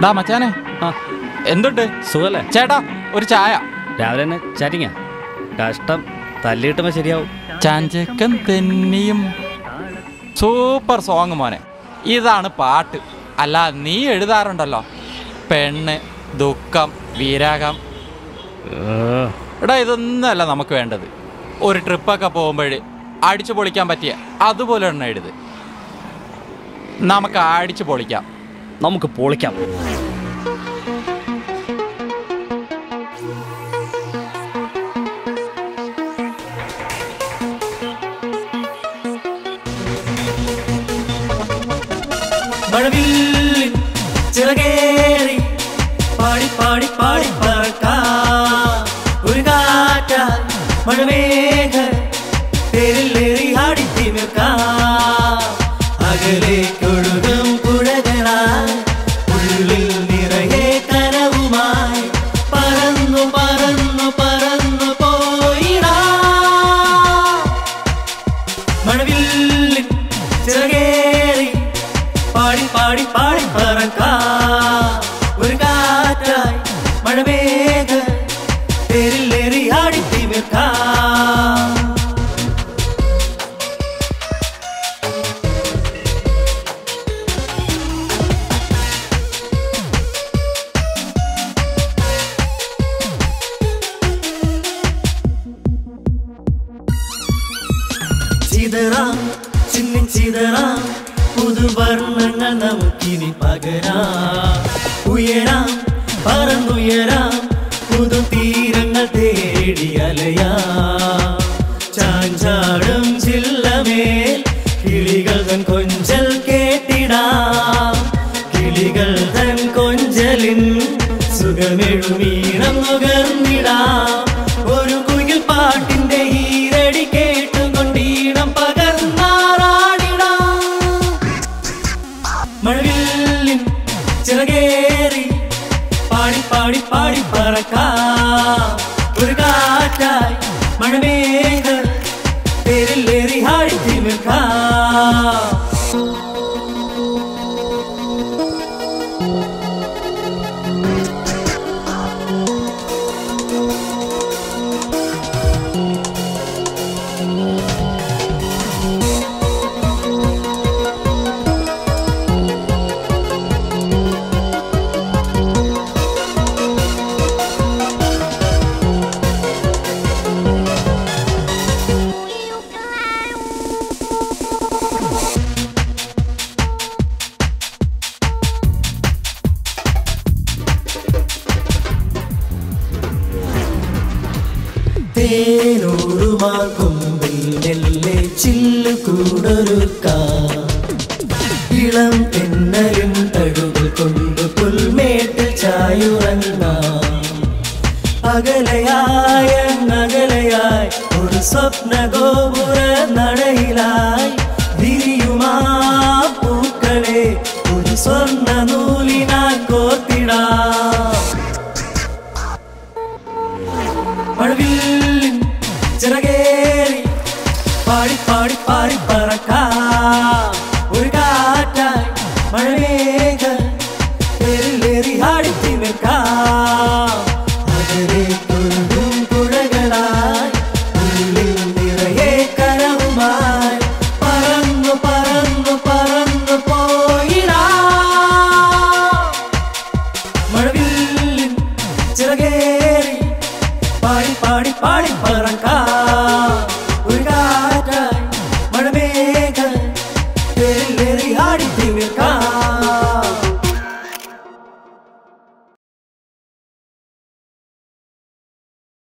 ഡാ മച്ചാനെ, എന്തുണ്ട്? സുഖല്ലേ ചേട്ടാ ഒരു ചായ. രാവിലെ തന്നെ ചാറ്റിങ്ങാ? കഷ്ടം, തല്ലി കിട്ടുമ്പോ ശരിയാവും. ചാഞ്ചക്കൻ തെന്നിയും സൂപ്പർ സോങ് മോനെ. ഇതാണ് പാട്ട്. അല്ല നീ എഴുതാറുണ്ടല്ലോ, പെണ്ണ്, ദുഃഖം, വിരഹം. എടാ ഇതൊന്നല്ല നമുക്ക് വേണ്ടത്. ഒരു ട്രിപ്പൊക്കെ പോകുമ്പോൾ അടിച്ചു പൊളിക്കാൻ പറ്റിയ അതുപോലെ എണ്ണ എഴുത്. നമുക്ക് അടിച്ചു പൊളിക്കാം. നമുക്ക് പൊളിക്കാം. മഴവില്ലിൻ ചിറകേറി പാടി പാടി പാടി പറക്കാം. ഒരു കാറ്റാൽ മഴമേഘ തേരിലേറി ആടിത്തിമിർക്കാം. അകലേക്കൊഴുകും പുഴകളായി ഉള്ളിൽ നിറയെ കനവുമായി പറന്നു പറന്നു പറന്നു പോയിടാ. മഴവില്ലിൻ ചിറകേറി പാടി പാടി പാടി പറക്കാം. ഒരു കാറ്റായി മഴമേഘ തേരിലേറി ആടിത്തിമിർക്കാം. ചിതറാം ചിന്നി ചിതറാം പുതുവർണ്ണങ്ങൾ നമുക്കിനി പകരാം. ഉയരാം പറന്നുയരാം പുതു തീരങ്ങൾ തേടി അലയാം. ചാഞ്ചാടും ചില്ലമേൽ കിളികൾ തൻ കൊഞ്ചൽ കേട്ടിടാം. കിളികൾ തൻ കൊഞ്ചലിൻ സുഖമെഴുമീണം നുകർന്നിടാം. ഒരു കുയിൽ പാട്ടിന്റെ ഈരടി കേട്ടുകൊണ്ടീണം പകർന്നാറാടിടാം. മഴവില്ലിൻ ചിറകേറി പാടി പാടി പാടി പറക്കാം. ഒരു കാറ്റായി മഴമേഘ തേരിലേറി ആടിത്തിമിർക്കാം. തേനൂറുമാക്കൊമ്പിൽ മെല്ലെ ചില്ലുകൂടൊരുക്കാം. ഇളം തെന്നലും തഴുകൾ കൊണ്ട് പുൽമേട്ടിൽ ചായുറങ്ങാം. അകലയായ അകലയായി ഒരു സ്വപ്ന ഗോപുര നടയിലായി വിരിയുമാ പൂക്കളെ ഒരു സ്വർണ്ണ നൂലിനാൽ കോർത്തിടാം. മഴവില്ലിൻ ചിറകേറി പാടി പാടി പാടി പറക്കാം.